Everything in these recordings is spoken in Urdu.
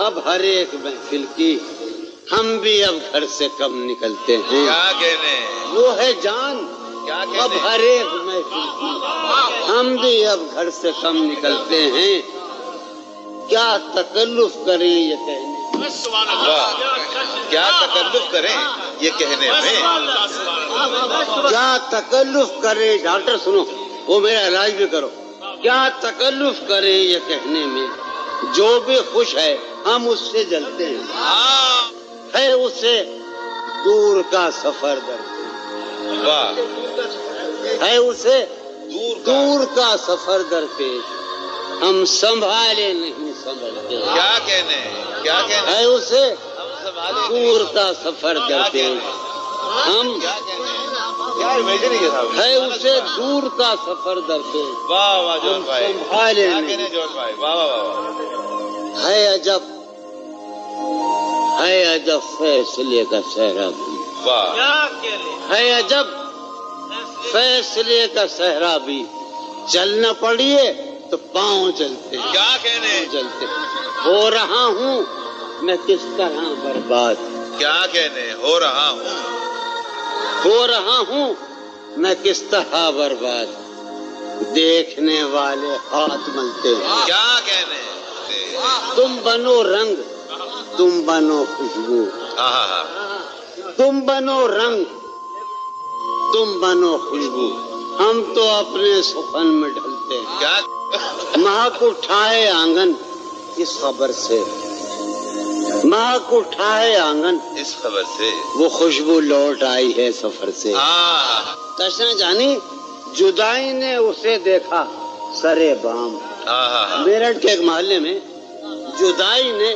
اب ہر ایک محفل کی ہم بھی اب گھر سے کم نکلتے ہیں. کیا کہنے وہ ہے جان کیا اب کہنے ہر ایک محفل کی ہم بھی اب گھر سے کم نکلتے ہیں. کیا تکلف کریں یہ کہنے واہ کیا تکلف کریں یہ کہنے میں کیا تکلف کرے ڈاکٹر سنو وہ میرا علاج بھی کرو. کیا تکلف کرے یہ کہنے میں جو بھی خوش ہے ہم اس سے جلتے ہیں. ہاں ہے اسے دور کا سفر درپیش واہ ہے اسے دور دور کا سفر درپیش ہم سنبھالے نہیں سنبھلتے. کیا کہنے کیا کہنے ہے اسے ہم سنبھالے دور کا سفر کیا درپیش کہنے ہم کیا کہنے کیا امیجن ہے صاحب ہے اسے دور کا سفر درپیش واہ واہ جون ہم بھائی سنبھالے کیا نہیں. کہنے جون بھائی واہ واہ واہ ہے عجب فیصلے کا صحرا بھی واہ ہے عجب فیصلے کا صحرا بھی چلنا پڑیے تو پاؤں چلتے کیا کہنے چلتے. ہو رہا ہوں میں کس طرح برباد کیا کہنے ہو رہا ہوں میں کس طرح برباد دیکھنے والے ہاتھ ملتے ہیں. کیا کہنے تم بنو رنگ تم بنو خوشبو ہاں ہاں ہاں تم بنو رنگ تم بنو خوشبو ہم تو اپنے سخن میں ڈھلتے ہیں. کیا مہک اٹھائے آنگن اس خبر سے مہک اٹھائے آنگن اس خبر سے وہ خوشبو لوٹ آئی ہے سفر سے. ہاں تشنا جانی جدائی نے اسے دیکھا سرے بام. ہاں ہاں میرٹھ کے ایک محلے میں جدائی نے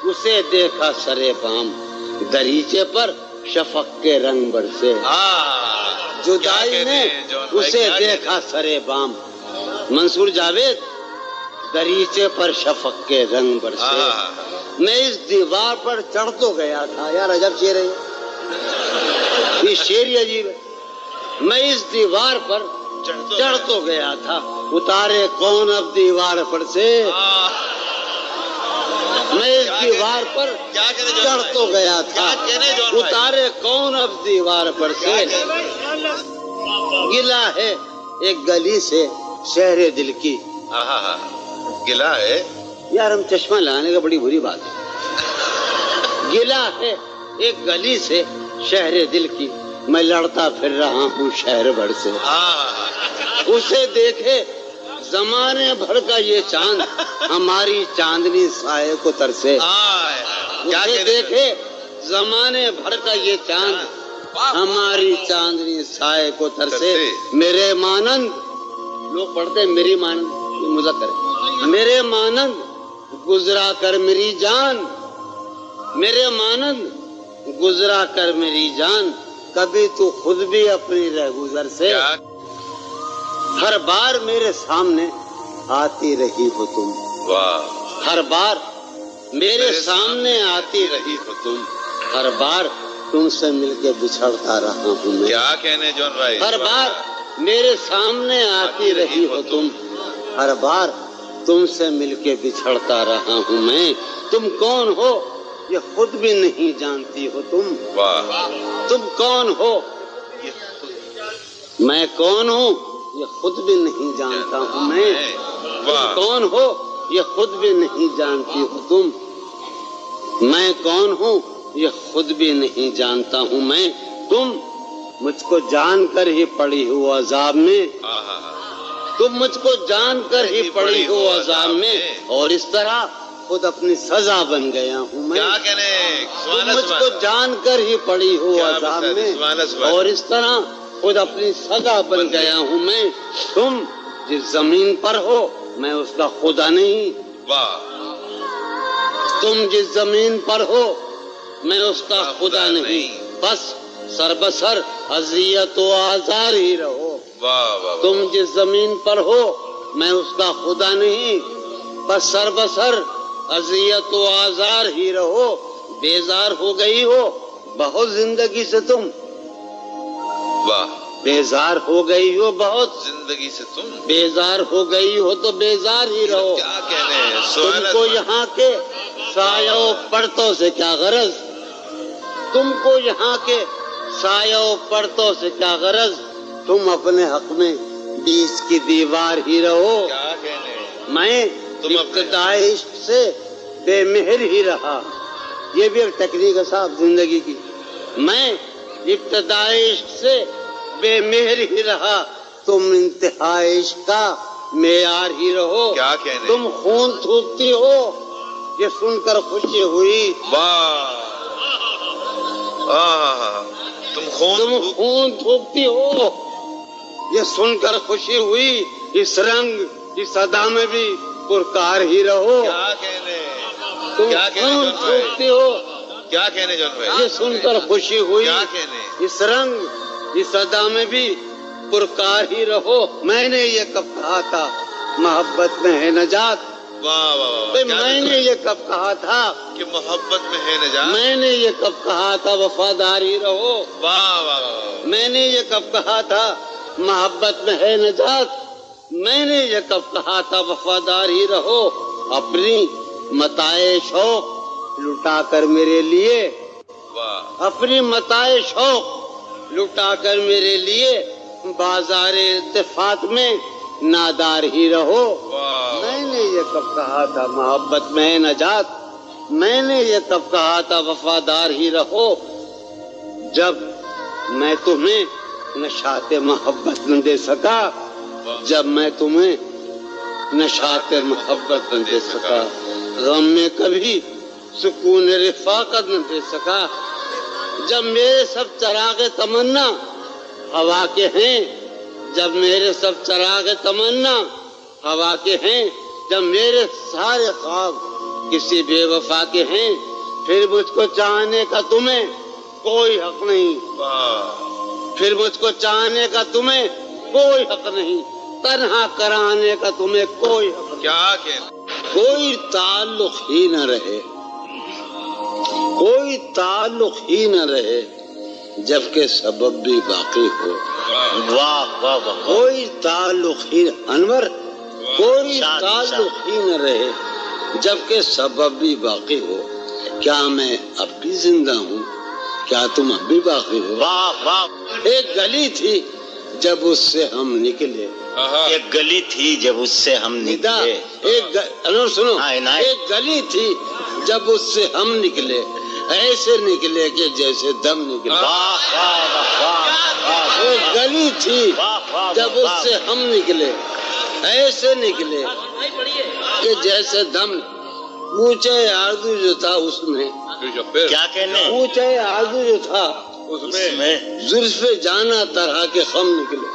اسے دیکھا سرے بام دریچے پر شفق کے رنگ برسے. ہاں جدائی نے اسے دیکھا سرے بام منصور جاوید دریچے پر شفق کے رنگ برسے. میں اس دیوار پر چڑھ تو گیا تھا. یار عجب شعر ہے یہ شعر ہی عجیب ہے. میں اس دیوار پر چڑھ تو گیا تھا اتارے کون اب دیوار پر سے. میں اس دیوار پر چڑھ تو گیا تھا اتارے کون اب دیوار پر سے. گلا ہے ایک گلی سے شہر دل کی. گلا ہے یار ہم چشمہ لانے کا بڑی بری بات ہے. گلا ہے ایک گلی سے شہر دل کی میں لڑتا پھر رہا ہوں شہر بھر سے. اسے دیکھے زمانے بھر کا یہ چاند ہماری چاندنی سائے کو ترسے. اسے دیکھے زمانے بھر کا یہ چاند ہماری چاندنی سائے کو ترسے. میرے مانند لوگ پڑھتے ہیں میری مانند یہ مذکر ہے. میرے مانند گزرا کر میری جان میرے مانند گزرا کر میری جان کبھی تو خود بھی اپنی رہ گزر سے. ہر بار میرے سامنے آتی رہی ہو تم. ہر بار میرے سامنے آتی رہی ہو تم. ہر بار تم سے مل کے بچھڑتا رہا ہوں میں. کیا کہنے جون بھائی ہر بار میرے سامنے آتی رہی ہو تم. ہر بار تم سے مل کے بچھڑتا رہا ہوں میں. تم کون ہو یہ خود بھی نہیں جانتی ہو تم. تم کون ہو میں کون ہوں یہ خود بھی نہیں جانتا ہوں میں. تم کون ہو یہ خود بھی نہیں جانتی ہو تم. میں کون ہوں یہ خود بھی نہیں جانتا ہوں میں. تم مجھ کو جان کر ہی پڑی ہو عذاب میں. تم مجھ کو جان کر ہی پڑی ہو عذاب میں اور اس طرح خود اپنی سزا بن گیا ہوں میں. کیا کہنے تم مجھ کو جان کر ہی پڑی ہو عذاب میں اور اس طرح خود اپنی سزا بن گیا ہوں میں. تم جس زمین پر ہو میں اس کا خدا نہیں. تم جس زمین پر ہو میں اس کا خدا نہیں. بس سر بسر اذیت و آزار ہی رہو. تم جس زمین پر ہو میں اس کا خدا نہیں. بس سر بسر اذیت و آزار ہی رہو. بیزار ہو گئی ہو بہت زندگی سے تم. بیزار ہو گئی ہو بہت زندگی سے تم. بیزار ہو گئی ہو تو بیزار ہی رہو. کیا کہنے تم کو یہاں کے سایہ و پرتوں سے کیا غرض؟ تم کو یہاں کے سایہ و پرتوں سے کیا غرض؟ تم اپنے حق میں 20 کی دیوار ہی رہو. کیا کہنے میں ابتدائی عشق سے بے مہر ہی رہا. یہ بھی ایک ٹیکنیک ہے صاحب زندگی کی. میں ابتدائی عشق سے بے مہر ہی رہا. تم انتہائی عشق کا معیار ہی رہو. کیا کہنے تم خون تھوکتی ہو، یہ سن کر خوشی ہوئی. واہ تم تم خون تھوکتی ہو، یہ سن کر خوشی ہوئی. اس رنگ اس ادا میں بھی پرکار ہی رہو. کیا کہنے تم کیا کہنے خون جون بھائی؟ تھوکتی ہو، کیا کہنے جون بھائی؟ یہ سن کر خوشی ہوئی. کیا کہنے اس رنگ اس ادا میں بھی پرکار ہی رہو. میں نے یہ کب کہا تھا محبت میں ہے نجات؟ واہ واہ واہ بھئی کیا میں نے یہ کب کہا تھا کہ محبت میں ہے نجات؟ میں نے یہ کب کہا تھا وفاداری رہو؟ واہ واہ واہ میں نے یہ کب کہا تھا محبت میں ہے نجات؟ میں نے یہ کب کہا تھا وفادار ہی رہو؟ اپنی متاع شوق لٹا کر میرے لیے، واہ اپنی متاع شوق لٹا کر میرے لیے بازار اتفاق میں نادار ہی رہو. واہ میں نے یہ کب کہا تھا محبت میں ہے نجات؟ میں نے یہ کب کہا تھا وفادار ہی رہو؟ جب میں تمہیں نشاط محبت نہ دے سکا، جب میں تمہیں نشاط محبت نہ دے سکا، غم میں کبھی سکون رفاقت نہ دے سکا، جب میرے سب چراغ تمنا ہوا کے ہیں، جب میرے سب چراغ تمنا ہوا کے ہیں، جب میرے سارے خواب کسی بے وفا کے ہیں، پھر مجھ کو چاہنے کا تمہیں کوئی حق نہیں. واہ پھر مجھ کو چاہنے کا تمہیں کوئی حق نہیں. تنہا کرانے کا تمہیں کوئی حق نہیں. کیا کہنے کوئی تعلق ہی نہ رہے، کوئی تعلق ہی نہ رہے جبکہ سبب بھی باقی ہو. واہ واہ واہ کوئی تعلق ہی انور کوئی تعلق ہی نہ رہے جبکہ سبب بھی باقی ہو. کیا میں اب بھی زندہ ہوں؟ کیا تم اب بھی باقی ہو؟ واہ واہ. ایک گلی تھی جب اس سے ہم نکلے، ایک گلی تھی جب اس سے ہم ندا نکلے. انور سنو، ہاں، عنایت. ایک گلی تھی جب اس سے ہم نکلے، ایسے نکلے کہ جیسے دم نکلے. واہ واہ واہ واہ. ایک گلی تھی واہ واہ جب اس سے ہم نکلے، ایسے نکلے کہ جیسے دم. اونچے آرزو جو تھا اس میں، کیا کہنے اونچے آرزو جو تھا اس اس میں میں. زلف جانا طرح کے خم نکلے.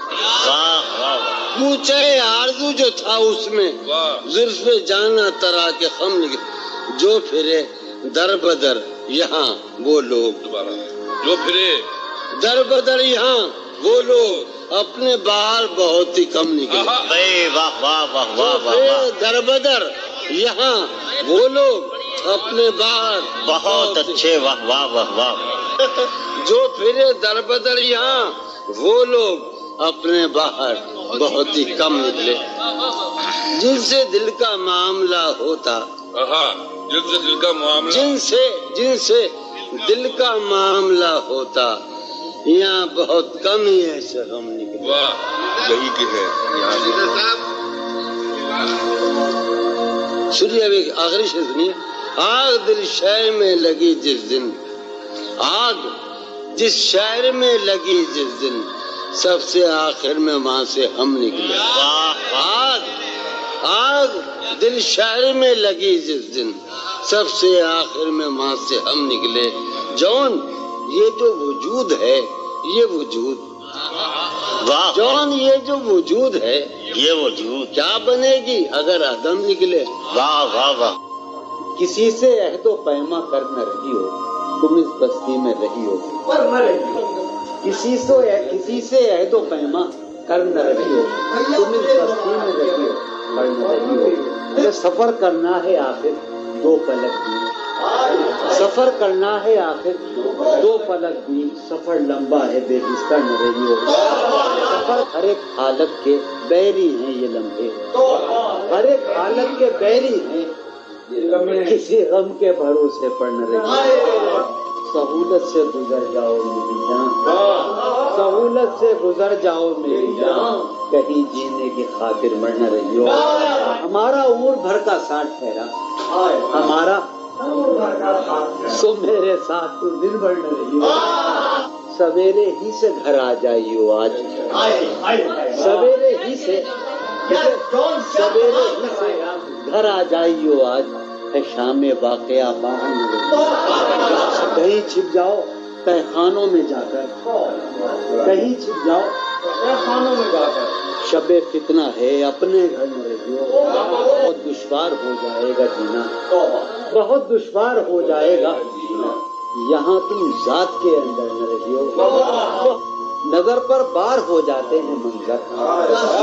واہ واہ واہ. اونچے آرزو جو تھا اس میں واہ زلف جانا طرح کے خم نکلے. جو پھرے در بدر یہاں وہ لوگ، دوبارہ جو پھرے در بدر یہاں وہ لوگ اپنے باہر بہت ہی کم نکلے. بھائی واہ واہ واہ جو واہ واہ پھرے واہ. در بدر یہاں وہ لوگ اپنے باہر بہت اچھے. واہ واہ واہ واہ. جو پھرے در بدر یہاں وہ لوگ اپنے باہر بہت ہی کم نکلے. جن سے دل کا معاملہ ہوتا، جن سے دل کا معاملہ جن سے دل کا معاملہ ہوتا، یہاں بہت کم ہی ایسے غم نکلے. واہ یہی کہ ہے یہاں سنیے ابھی آخری شعر سنیے. آگ دل شہر میں لگی جس دن، آگ جس شہر میں لگی جس دن، سب سے آخر میں وہاں سے ہم نکلے. آگ دل شہر میں لگی جس دن، سب سے آخر میں وہاں سے ہم نکلے. جون یہ جو وجود ہے، یہ وجود واہ. جون یہ جو وجود ہے یہ وجود. کیا بنے گی اگر عدم نکلے. واہ واہ واہ. کسی سے عہد و پیما کر نہ رہی ہو تم اس بستی میں رہی ہو. کسی سے عہد و پیما کر نہ رہی ہو تم اس بستی میں رہی ہو، کر نہ رہی ہو. سفر کرنا ہے آخر دو پلک بھی، سفر کرنا ہے آخر دو پلک بھی. سفر لمبا ہے بے حصہ نہ رہی ہو. سفر ہر ایک حالت کے بیری ہیں یہ لمحے، ہر ایک حالت کے بیری ہیں کسی غم کے بھروسے پر نہ رہیے، سہولت سے گزر جاؤ میری جان، سہولت سے گزر جاؤ میری جان، کہیں جینے کی خاطر مر نہ رہیو۔ ہمارا عمر بھر کا ساتھ ٹھہرا، ہمارا سو میرے ساتھ تو دن بھر نہ رہیو، سویرے ہی سے گھر آ جائیو آج، سویرے ہی سے گھر آ جائیو آج، ہے شام واقعہ باہر نہ رہیو، کہیں چھپ جاؤ تہخانوں میں جا کر، کہیں چھپ جاؤ تہخانوں میں جا کر، شب فتنہ ہے اپنے گھر میں رہیو، بہت دشوار ہو جائے گا جینا، بہت دشوار ہو جائے گا جینا، یہاں تم ذات کے اندر نہ رہیو، نظر پر بار ہو جاتے ہیں منظر،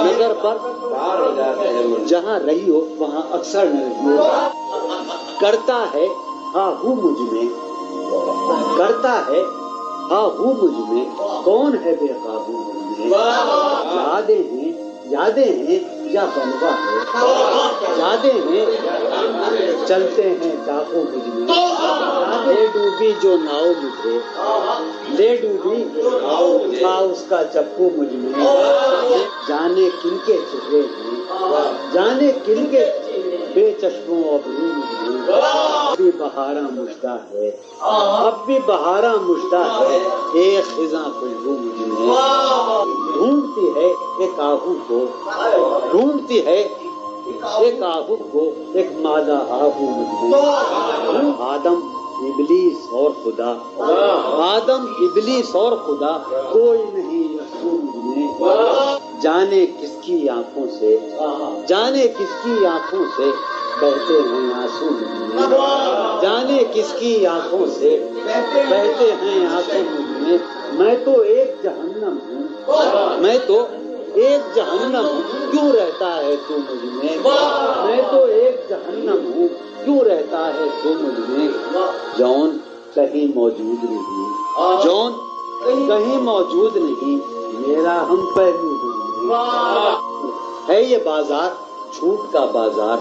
نظر پر بار ہو جاتے ہیں منظر، جہاں رہی ہو وہاں اکثر نہ رہیو، کرتا ہے آہو مجھ میں، کرتا ہے آہو مجھ میں، کون ہے بے قابو مجھ میں، یادیں ہیں یا بنوا ہے، یادیں ہیں چلتے ہیں ڈاکو مجھ میں، لے ڈوبی جو ناؤ مجھے، لے ڈوبی تھا اس کا چپو مجھ میں، جانے کن کے چہرے ہیں، جانے کن کے بے چشموں ابرو مجھ میں، اب بھی بہارا مشتاع ہے، اب بھی بہارا مشتاع ہے، ایک خزاں خوشبو مجھ میں، ڈھونڈتی ہے ایک آہو کو، ڈھونڈتی ہے ایک آہو کو، ایک مادہ آہو مجھ میں، آدم ابلیس اور خدا، آدم ابلیس اور خدا، کوئی نہیں یسوع مجھ میں، جانے کس کی آنکھوں سے، جانے کس کی آنکھوں سے بہتے ہیں آنسو مجھ میں، جانے کس کی آنکھوں سے بہتے ہیں آنسو مجھ میں، میں تو ایک جہنم ہوں، میں تو ایک جہنم ہوں، کیوں رہتا ہے تو مجھ میں، میں تو ایک جہنم ہوں، کیوں رہتا ہے تو مجھ میں، جون کہیں موجود نہیں، جون کہیں موجود نہیں، میرا ہم پہلو مجھ میں، ہے یہ بازار چھوٹ کا بازار،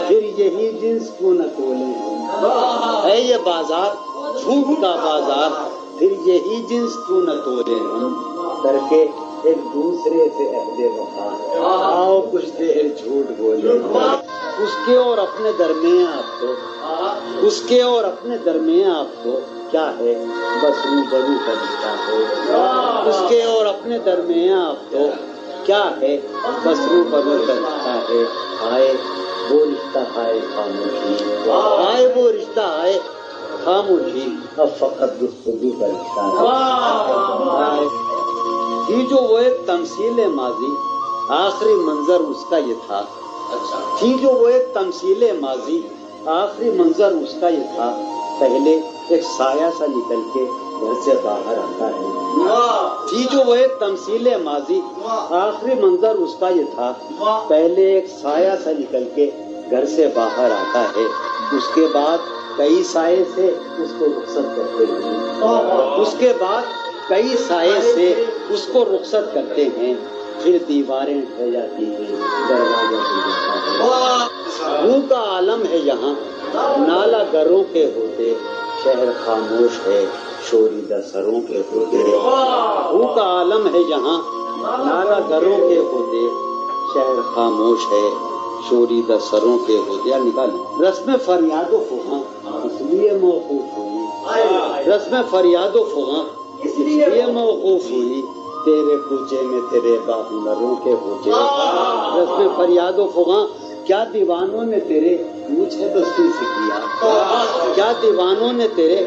پھر یہی جنس کو نہ تولے ہم، ہے یہ بازار جھوٹ کا بازار، پھر یہی جنس کیوں نہ تولے ہم، کر کے ایک دوسرے سے عہد وفا، آؤ کچھ دیر جھوٹ بولے، اس کے اور اپنے درمیان آپ تو، اس کے اور اپنے درمیان آپ تو کیا ہے، بس روبرو کا رشتہ ہے، اس کے اور اپنے درمیان آپ تو کیا ہے، بس روبرو کا رشتہ ہے، آئے وہ رشتہ آئے خاموشی، آئے وہ رشتہ آئے خاموشی، اب فقط گفتگو کا رشتہ ہے، تھی جو وہ ایک تمثیل ماضی، آخری منظر اس کا یہ تھا، تھی جو وہ ایک تمثیل ماضی، آخری منظر اس کا یہ تھا، پہلے ایک سایہ سا نکل کے گھر سے باہر آتا ہے، تھی جو وہ ایک تمثیل ماضی، آخری منظر اس کا یہ تھا، پہلے ایک سایہ سا نکل کے گھر سے باہر آتا ہے، اس کے بعد کئی سائے سے اس کو رخصت کرتے ہیں، اس کے بعد کئی سائے سے اس کو رخصت کرتے ہیں، پھر دیواریں ڈھہ جاتی ہیں، دروازہ کھل جاتا ہے، روح کا عالم ہے یہاں، نالا گروں کے ہوتے، شہر خاموش ہے شوریدہ سروں کے ہوتے، روح کا عالم ہے یہاں، نالا گروں کے ہوتے، شہر خاموش ہے شوریدہ سروں کے ہوتے، یا نکال رسم فریاد و فغاں اس لیے موقوف ہوئی، رسم فریاد و فغاں اس لیے موقوف ہوئی، تیرے کوچے میں تیرے باہنروں کے ہوتے، رسم فریاد و فغاں، کیا دیوانوں نے تیرے پوچھ ہے بستی سے کیا، کیا دیوانوں نے تیرے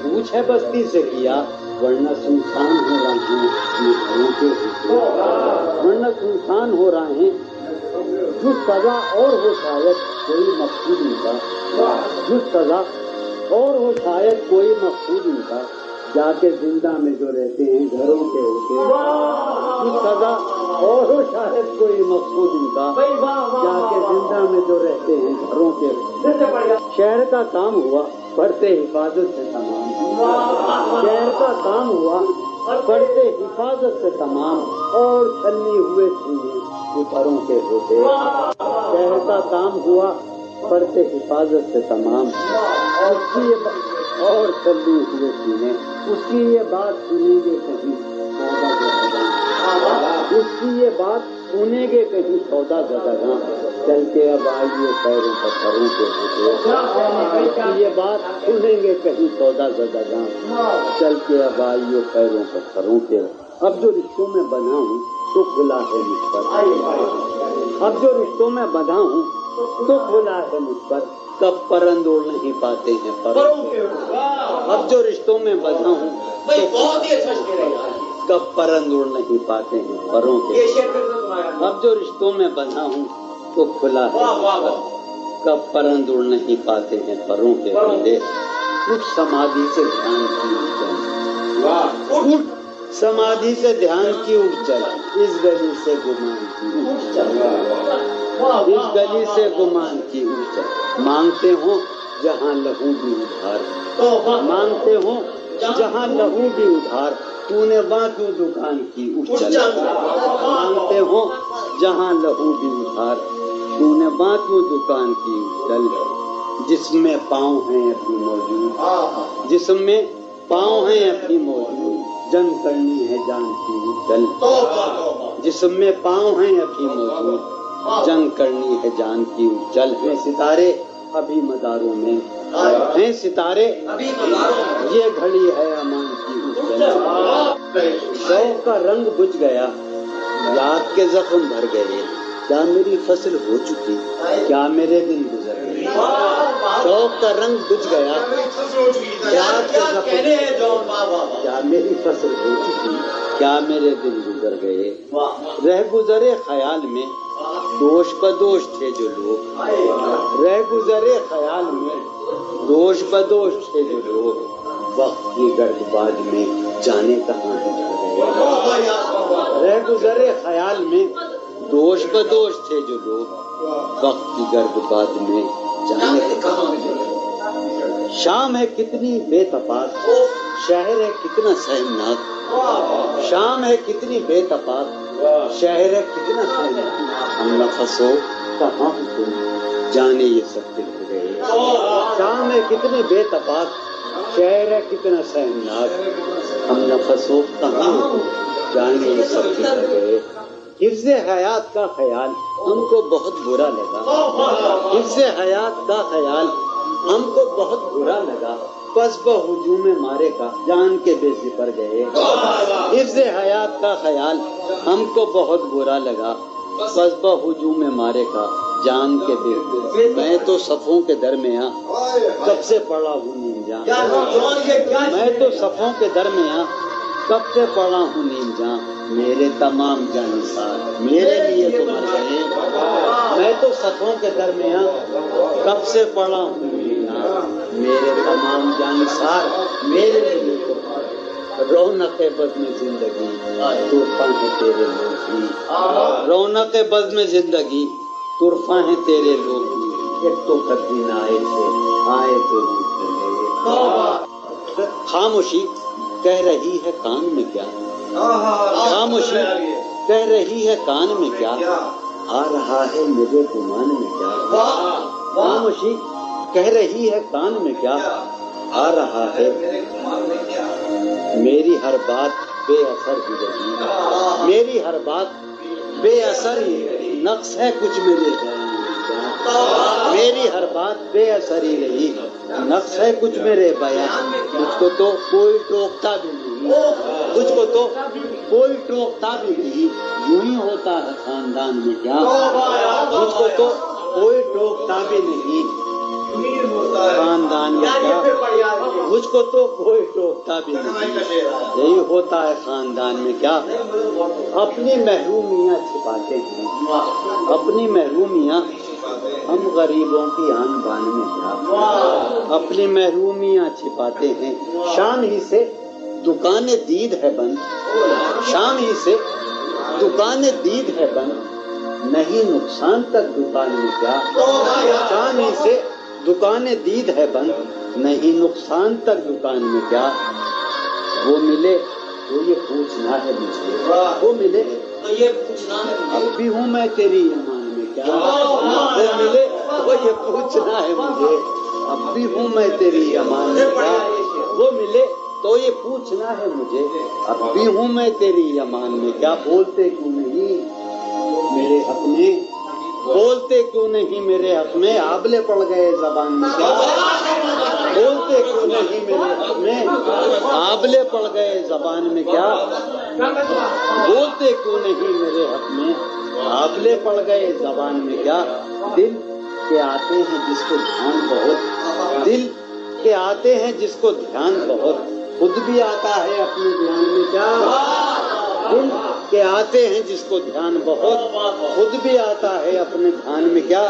پوچھ ہے بستی سے کیا، ورنہ سنسان ہو راہیں یہ گھروں کے ہوتے، ورنہ سنسان ہو راہیں جو سزا اور ہو شاید کوئی مقصود ان کا، جو سزا اور ہو شاید کوئی مقصود ان کا، جا کے زندہ میں جو رہتے ہیں گھروں کے ہوتے، جو سزا اور ہو شاید کوئی مقصود ان کا، جا کے زندہ میں جو رہتے ہیں گھروں کے ہوتے، شہر کا کام ہوا پڑھتے حفاظت سے تمام، شہر کا کام ہوا پڑھتے حفاظت سے تمام، اور چھلنی ہوئے چھلنی اوپروں کے ہوتے، شہر کا کام ہوا پڑھتے حفاظت سے تمام، اس کی یہ اور چلے ہوئے سینے، اس کی یہ بات سنیں گے کہیں اس کی یہ بات سنیں گے کہیں سودا زدگاں، چل کے اب آئیے پیروں پر پروں کے ہوتے، اس کی یہ بات سنیں گے کہیں سودا زدگاں، چل کے اب آئیے پیروں پر پروں کے، اب جو رشتوں میں بنا ہوں تو کھلا ہے مجھ پر، اب جو رشتوں میں بنا ہوں تو کھلا ہے مجھ پر، کب پرند اڑ نہیں پاتے ہیں پروں کے، اب جو رشتوں میں بنا ہوں بہت ہی اچھا شعر ہے، کب پرند اڑ نہیں پاتے ہیں پروں کے، اب جو رشتوں میں بنا ہوں تو کھلا ہے مجھ پر، کب پرند اڑ نہیں پاتے ہیں پروں کے بندے، کچھ سمادھی سے دھیان کی اٹھ چل، سمادھی سے دھیان کی اٹھ چل، اس گلی سے گمان کی اٹھ چل، اس گلی سے گمان کی اٹھ چل، مانگتے ہوں جہاں لہو بھی ادھار، مانگتے ہوں جہاں لہو بھی ادھار، تو نے باقی دکان کی اٹھ چل، مانگتے ہوں جہاں لہو بھی ادھار، تو نے باقی دکان کی اٹھ چل، جس میں پاؤں ہیں ابھی موجود، جسم میں پاؤں ہیں ابھی موجود، جنگ کرنی ہے جان کی اٹھ چل، جسم میں پاؤں ہیں ابھی موجود، جنگ کرنی ہے جان کی اٹھ چل، ہیں ستارے ابھی مداروں میں، ہیں ستارے یہ گھڑی ہے امان کی اٹھ چل، شوق کا رنگ بجھ گیا یاد کے زخم بھر گئے، کیا میری فصل ہو چکی کیا میرے دن گزر گئے، شوق کا رنگ بجھ گیا یاد کے زخم، کیا میری فصل ہو چکی کیا میرے دن گزر گئے، رہ گزرے خیال میں دوش بدوش تھے جو لوگ، رہ گزرے خیال میں دوش بدوش تھے جو لوگ، وقت کی گرد باد میں جانے کہاں بچھ گئے، رہ گزرے خیال میں دوش بدوش تھے جو لوگ، وقت کی گرد باد میں جانے کہاں بچھ گئے، شام ہے کتنی بے تفاق، شہر ہے کتنا سہمناک، شام ہے کتنی بے تفاق، شہر ہے کتنا سہمناک، ہم نفس ہو کہاں ہو تم جانے یہ سب دل ہو گئے، شام ہے کتنی بے تفاق، شہر ہے کتنا سہمناک، ہم نفس ہو کہاں ہو تم جانے یہ سب دل ہو گئے، حفظ حیات کا خیال ہم کو بہت برا لگا، حفظ حیات کا خیال ہم کو بہت برا لگا، پس بہجوم مارے کا جان کے بے زپر گئے، حفظ حیات کا خیال ہم کو بہت برا لگا، پس بہجوم مارے کا جان کے بے، میں تو صفوں کے درمیاں کب سے پڑا ہوں نیم جاں، میں تو صفوں کے درمیاں کب سے پڑا ہوں نیم جاں، میرے تمام جانسار میرے لیے تو مر گئے، میں تو صفوں کے درمیاں کب سے پڑا ہوں نیم جاں، میرے تمام جانسار میرے لیے تو مر گئے، رونق بزم زندگی طرفاں ہے تیرے لوگ بھی، رونق بزم زندگی طرفاں ہیں تیرے لوگ بھی، ایک تو کبھی نہ آئے تھے آئے تو روٹ چلے، خاموشی کہہ رہی ہے کان میں کیا، خاموشی کہہ رہی ہے کان میں کیا، آ رہا ہے مجھے گمان میں کیا، خاموشی کہہ رہی ہے کان میں کیا، آ رہا ہے میری ہر بات بے اثر ہی رہی، میری ہر بات بے اثر ہی رہی، نقص ہے کچھ میرے بیان میں کیا، میری ہر بات بے اثر ہی رہی، نقص ہے کچھ میرے بیان، مجھ کو تو کوئی ٹوکتا بھی نہیں، مجھ کو تو کوئی ٹوکتا بھی نہیں، یوں ہی ہوتا ہے خاندان میں کیا، مجھ کو تو کوئی ٹوکتا بھی نہیں خاندان میں کیا، مجھ کو تو کوئی ٹوکتا بھی نہیں، یہی ہوتا ہے خاندان میں کیا، اپنی محرومیاں چھپاتے ہیں، اپنی محرومیاں ہم غریبوں کی آن بان میں کیا، اپنی محرومیاں چھپاتے ہیں، شام ہی سے دکان دید ہے بند، شام ہی سے دکان دید ہے بند، نہیں نقصان تک دکان میں کیا، شام ہی سے دکان دید ہے بند، نہیں نقصان تک دکان میں کیا، وہ ملے تو یہ پوچھنا ہے مجھے، وہ ملے تو یہ پوچھنا ہے، اب بھی ہوں میں تیری ایمان میں کیا، وہ ملے وہ یہ پوچھنا ہے مجھے اب بھی ہوں میں تیری امان میں کیا وہ ملے تو یہ پوچھنا ہے مجھے اب بھی ہوں میں تیری امان میں کیا بولتے کیوں نہیں میرے حق میں بولتے کیوں نہیں میرے حق میں آبلے پڑ گئے زبان میں کیا بولتے کیوں نہیں میرے حق میں آبلے پڑ گئے زبان میں کیا بولتے کیوں نہیں میرے حق میں آبلے پڑ گئے زبان میں کیا دل کے آتے ہیں جس کو دھیان بہت دل کے آتے ہیں جس کو دھیان بہت خود بھی آتا ہے اپنے دھیان میں کیا دل کے آتے ہیں جس کو دھیان بہت خود بھی آتا ہے اپنے دھیان میں کیا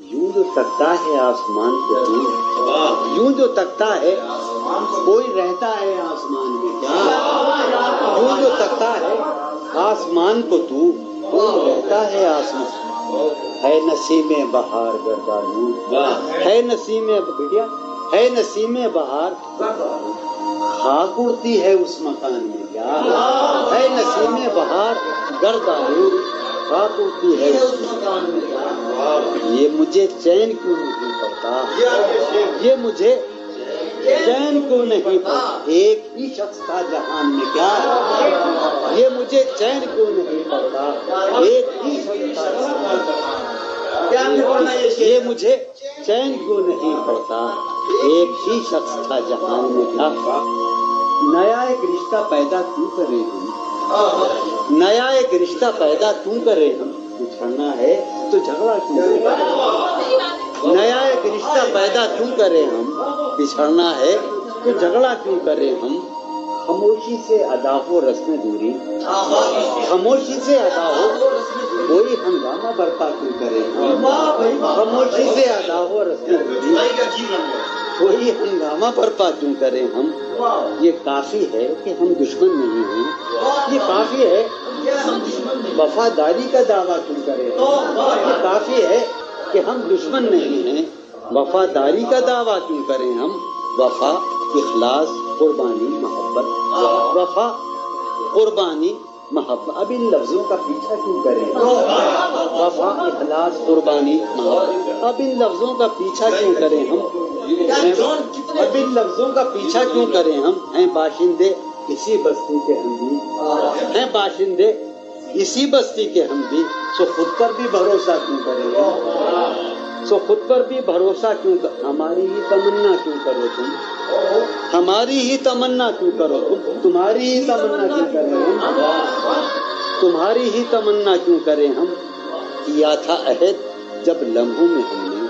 یوں جو تکتا ہے آسمان کو تو یوں جو تکتا ہے کوئی رہتا ہے آسمان میں کیا یوں جو تکتا ہے آسمان کو تو کوئی رہتا ہے آسمان ہے نسیم بہار گردانوں ہے نسیم بٹیا ہے نسیم بہار خاک اڑتی ہے اس مکان میں کیا ہے نسیم بہار گردانوں خاک اڑتی ہے اس مکان میں کیا یہ مجھے چین کیوں نہیں پڑتا یہ مجھے چین کیوں نہیں پڑتا ایک ہی شخص تھا جہان میں کیا یہ مجھے چین کیوں نہیں پڑتا ایک ہی شخص تھا یہ مجھے چین کیوں نہیں پڑتا ایک ہی شخص تھا جہان میں کیا نیا ایک رشتہ پیدا کیوں کریں ہم نیا ایک رشتہ پیدا کیوں کریں ہم بچھڑنا ہے تو جھگڑا کیوں کریں نیا ایک رشتہ پیدا کیوں کریں ہم بچھڑنا ہے تو جھگڑا کیوں کریں ہم خاموشی سے ادا ہو رسم دوری خاموشی سے ادا ہو کوئی ہنگامہ برپا کیوں کرے خاموشی سے ادا ہو رسم دوری کوئی ہنگامہ برپا کیوں کریں ہم یہ کافی ہے کہ ہم دشمن نہیں ہیں یہ کافی ہے وفاداری کا دعویٰ کیوں کریں یہ کافی ہے کہ ہم دشمن نہیں ہیں وفاداری کا دعویٰ کیوں کریں ہم وفا اخلاص قربانی محبت وفا قربانی محبت اب ان لفظوں کا پیچھا کیوں کریں وفا اخلاص قربانی محبت اب ان لفظوں کا پیچھا کیوں کریں ہم اب ان لفظوں کا پیچھا کیوں کریں ہم ہیں باشندے اسی بستی کے ہم بھی ہیں باشندے اسی بستی کے ہم بھی سو خود پر بھی بھروسہ کیوں کریں سو خود پر بھی بھروسہ کیوں کر ہماری ہی تمنا کیوں کرو تم ہماری ہی تمنا کیوں کرو تم تمہاری ہی تمنا کیوں کریں ہم تمہاری ہی تمنا کیوں کریں ہم کیا تھا عہد جب لمحوں میں ہم نے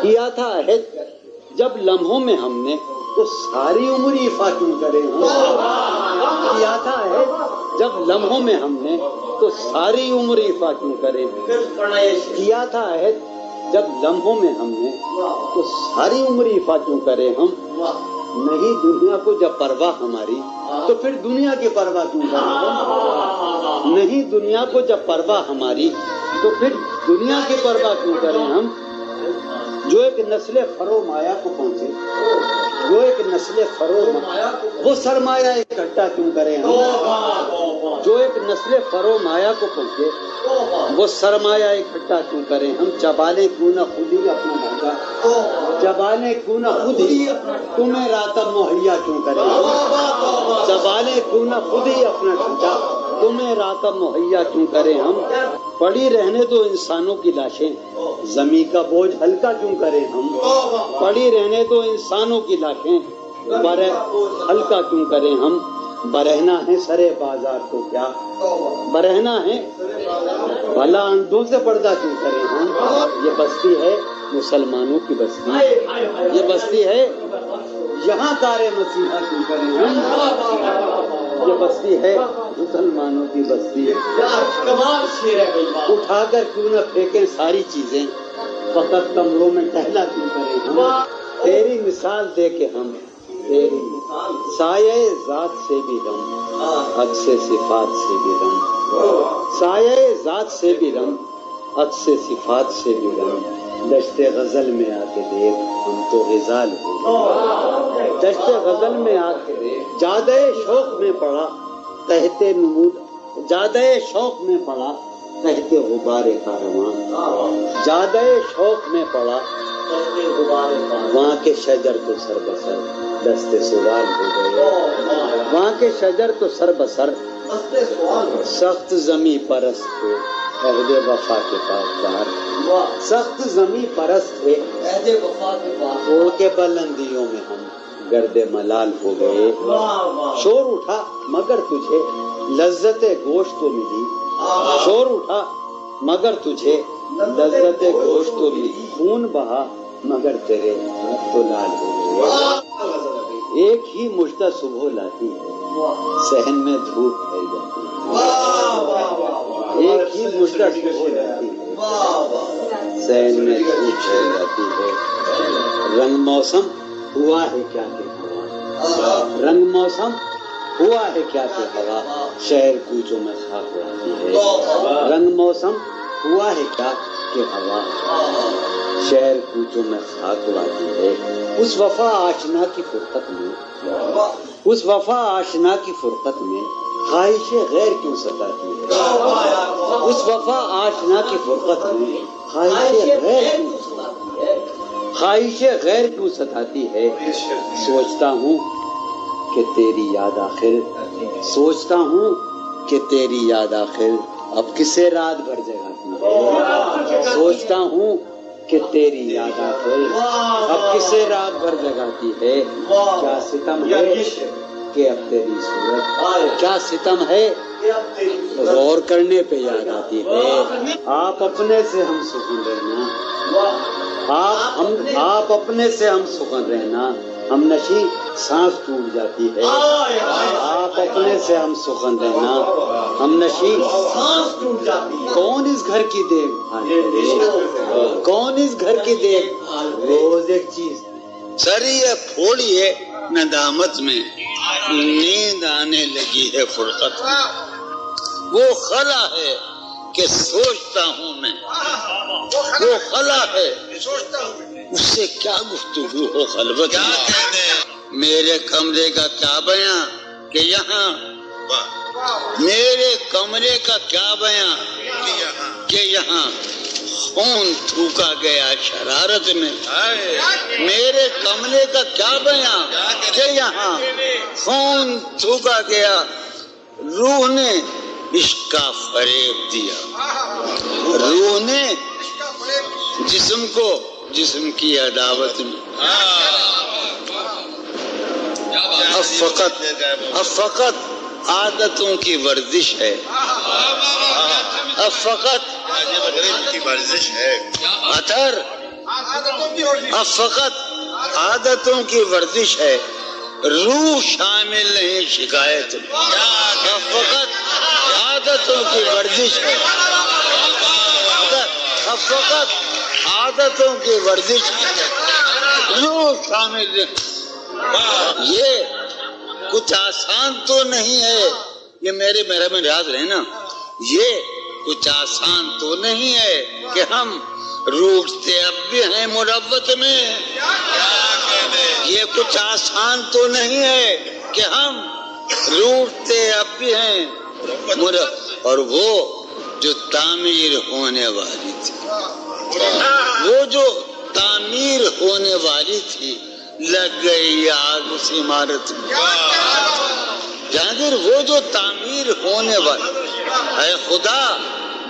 کیا تھا عہد جب لمحوں میں ہم نے تو ساری عمر ایفا کیوں کریں ہم کیا تھا عہد جب لمحوں میں ہم نے تو ساری عمر ایفا کیوں کریں کیا تھا عہد جب لمحوں میں ہم نے تو ساری عمر ایفا کیوں کریں ہم نہیں دنیا کو جب پرواہ ہماری تو پھر دنیا کی پرواہ کیوں کریں نہیں دنیا کو جب پرواہ ہماری تو پھر دنیا کی پرواہ کیوں کریں ہم جو ایک نسل فرو مایا کو پہنچے جو ایک نسل فرو وہ سرمایہ اکٹھا کیوں کریں ہم جو ایک نسل فرو مایا کو پہنچے وہ سرمایہ اکٹھا کیوں کریں ہم چبالیں کیوں نہ خود ہی اپنا ڈھانچہ چبالیں کیوں نہ خود ہی تمہیں راتب مہیا کیوں کریں چبالیں کیوں نہ خود ہی اپنا ڈھانچہ تمہیں راتب مہیا کیوں کریں ہم پڑی رہنے دو انسانوں کی لاشیں زمین کا بوجھ ہلکا کیوں کریں ہم پڑی رہنے دو انسانوں کی لاشیں ہلکا کیوں کریں ہم برہنا ہے سرے بازار تو کیا برہنا ہے بھلا اندھوں سے پردہ کیوں کریں ہم یہ بستی ہے مسلمانوں کی بستی یہ بستی ہے یہاں کارے مسیحا کیوں کریں ہم یہ بستی ہے مسلمانوں کی بستی اٹھا کر کیوں نہ پھینکیں ساری چیزیں فقط کمروں میں ٹہلا کیوں کریں ہم تیری مثال دے کے ہم تیری سایہ ذات سے بھی رم عکس صفات سے بھی رم سایہ ذات سے بھی رم عکس صفات سے بھی رم دشت غزل میں آ کے دیکھ ہم تو غزال ہو دشت غزل میں آ کے دیکھ جادہ شوق میں پڑا کہتے نمود جادہ شوق میں پڑا کہتے غبار کارواں زیادہ شوق میں پڑا وہاں کے شجر تو سر بسر دستے سوال ہو گئے وہاں کے شجر تو سر بسر سخت زمیں پرست تھے عہد وفا کے پاسدار سخت زمیں پرست تھے عہد وفا کے پاسدار اڑ کے بلندیوں میں ہم گرد ملال ہو گئے شور اٹھا مگر تجھے لذت گوشت تو ملی شور اٹھا مگر تجھے لذت گوشت تو ملی خون بہا مگر تیرے تو لال ہو گئے ایک ہی مشتہ صبح لاتی ہے صحن میں دھوپ پھیل جاتی ہے ایک ہی مشتہ صبح لاتی ہے صحن میں دھوپ پھیل جاتی ہے رنگ موسم ہوا ہے کیا کہ ہوا رنگ موسم ہوا ہے کیا کہ ہوا شہر کوچوں میں خاک اڑاتی ہے رنگ موسم ہوا ہے کیا کہ ہوا شہر کوچوں میں خاک اڑاتی ہے اس وفا آشنا کی فرقت میں اس وفا آشنا کی فرقت میں خواہش غیر کیوں ستاتی ہے اس وفا آشنا کی فرقت میں خواہش غیر کیوں ستاتی ہے سوچتا ہوں کہ تیری یاد آخر سوچتا ہوں کہ تیری یاد آخر اب کسے رات بھر جگاتی ہے سوچتا ہوں کہ تیری یاد آخر اب کسے رات بھر جگاتی ہے کیا ستم ہے کہ اب تیری صورت کیا ستم ہے غور کرنے پہ یاد آتی ہے آپ اپنے سے ہم سکون رہنا آپ اپنے سے ہم سکون رہنا ہم نشی سانس ٹوٹ جاتی ہے آپ اپنے سے ہم سخن رہنا ہم نشی سانس ٹوٹ جاتی ہے کون اس گھر کی دیکھ بھال کرے کون اس گھر کی دیکھ بھال روز ایک چیز سریہ پھوڑیے ندامت میں نیند آنے لگی ہے فرقت میں وہ خلا ہے کہ سوچتا ہوں میں وہ خلا ہے اس سے کیا گفتگو ہو خلوت میرے کمرے کا کیا بیاں کہ یہاں میرے کمرے کا کیا بیاں کہ یہاں خون تھوکا گیا شرارت میں میرے کمرے کا کیا بیاں کہ یہاں خون تھوکا گیا روح نے عشق کا فریب دیا روح نے جسم کو جسم کی عداوت میں اب فقط عادتوں کی ورزش ہے اب فقط ورزش ہے اثر اب فقط عادتوں کی ورزش ہے روح شامل نہیں شکایت اب فقط عادتوں کی ورزش ہے اب فقط عادتوں کی ورزش روح شامل نہیں یہ کچھ آسان تو نہیں ہے یہ میرے محرم ریاض رہے نا یہ کچھ آسان تو نہیں ہے کہ ہم روٹتے اب بھی ہیں مروت میں یہ کچھ آسان تو نہیں ہے کہ ہم روٹتے اب بھی ہیں اور وہ جو تعمیر ہونے والی تھی وہ جو تعمیر ہونے والی تھی لگ گئی آگ اس عمارت میں جہانگیر وہ جو تعمیر ہونے والی اے خدا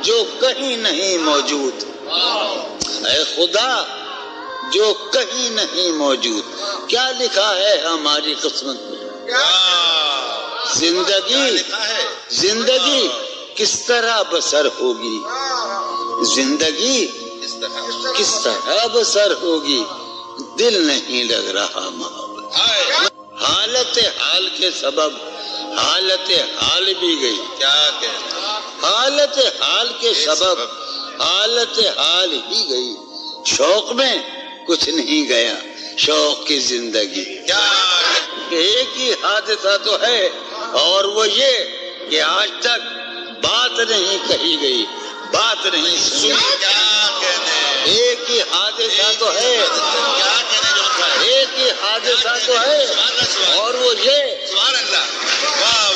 جو کہیں نہیں موجود اے خدا جو کہیں نہیں موجود کیا لکھا ہے ہماری قسمت میں زندگی کس طرح بسر ہوگی زندگی کس طرح بسر ہوگی دل نہیں لگ رہا محبت حالت حال کے سبب حالت حال بھی گئی کیا کہنا حالت حال کے سبب حالت حال ہی گئی شوق میں کچھ نہیں گیا شوق کی زندگی کیا ایک ہی حادثہ تو ہے اور وہ یہ کہ آج تک بات نہیں کہی گئی بات نہیں سنی کیا کہنے ایک ہی حادثہ تو ہے کیا کہنے ایک ہی حادثہ تو ہے اور وہ یہ سبحان اللہ واہ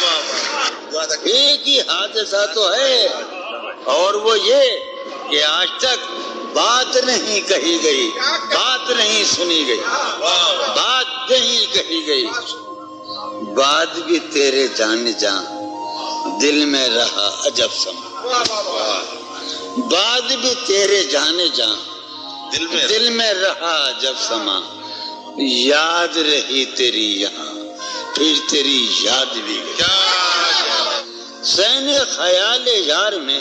واہ ایک ہی حادثہ تو ہے اور وہ یہ کہ آج تک بات نہیں کہی گئی، بات نہیں سنی گئی، بات نہیں کہی گئی، بات بھی تیرے جان جان دل میں رہا عجب سما، بات بھی تیرے جان جان دل میں رہا عجب سما، یاد رہی تیری یہاں پھر تیری یاد بھی گئی، سین خیال یار میں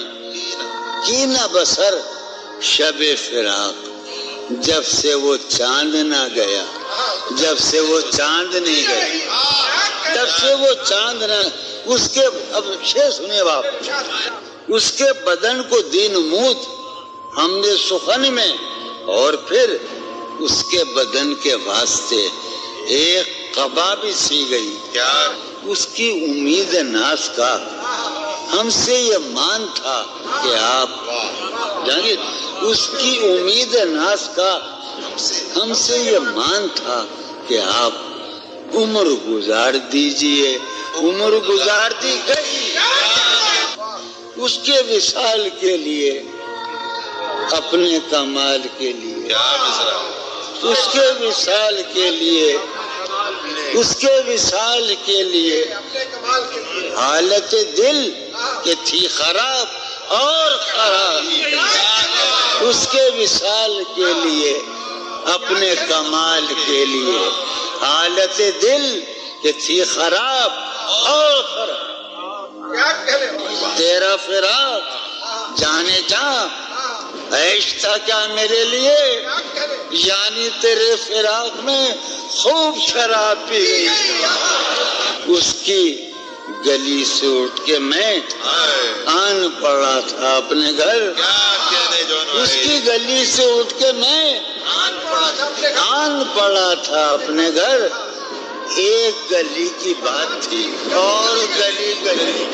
کی نہ بسر شب فراق، جب سے وہ چاند نہ گیا، جب سے وہ چاند نہیں گیا، جب سے وہ چاند نہ، اس کے اب شعر سنیے باپ، اس کے بدن کو دین موت ہم نے سخن میں، اور پھر اس کے بدن کے واسطے ایک قبا بھی سی گئی، اس کی امید ناز کا ہم سے یہ مان تھا کہ آپ جانیے، اس کی امید ناز کا ہم سے یہ مان تھا کہ آپ عمر گزار دیجئے، عمر گزار دی گئی اس کے وصال کے لیے، اپنے کمال کے لیے، اس کے وصال کے لیے، اس کے وصال کے لیے، حالت دل کہ تھی خراب اور خراب، اس کے وصال کے لیے، اپنے کمال کے لیے، حالت دل کہ تھی خراب اور خراب، تیرا فراق جانے جاں عیش تھا کیا میرے لیے، یعنی تیرے فراق میں خوب شراب پی گئی، اس کی گلی سے اٹھ کے میں آن پڑا تھا اپنے گھر، اس کی گلی سے اٹھ کے میں آن پڑا تھا اپنے گھر، ایک گلی کی بات تھی اور گلی گلی